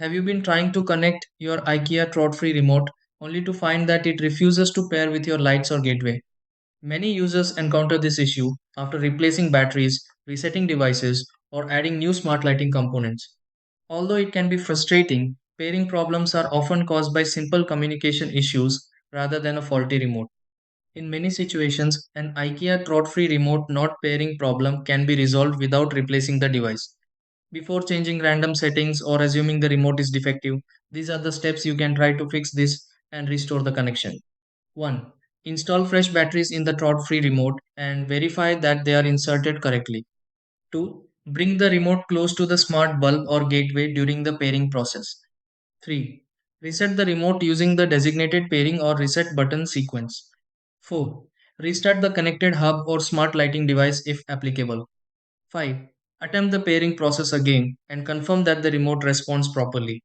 Have you been trying to connect your IKEA Trot-free remote only to find that it refuses to pair with your lights or gateway? Many users encounter this issue after replacing batteries, resetting devices, or adding new smart lighting components. Although it can be frustrating, pairing problems are often caused by simple communication issues rather than a faulty remote. In many situations, an IKEA Trot-free remote not pairing problem can be resolved without replacing the device. Before changing random settings or assuming the remote is defective, these are the steps you can try to fix this and restore the connection. 1. Install fresh batteries in the Trot free remote and verify that they are inserted correctly. 2. Bring the remote close to the smart bulb or gateway during the pairing process. 3. Reset the remote using the designated pairing or reset button sequence. 4. Restart the connected hub or smart lighting device if applicable. 5. Attempt the pairing process again and confirm that the remote responds properly.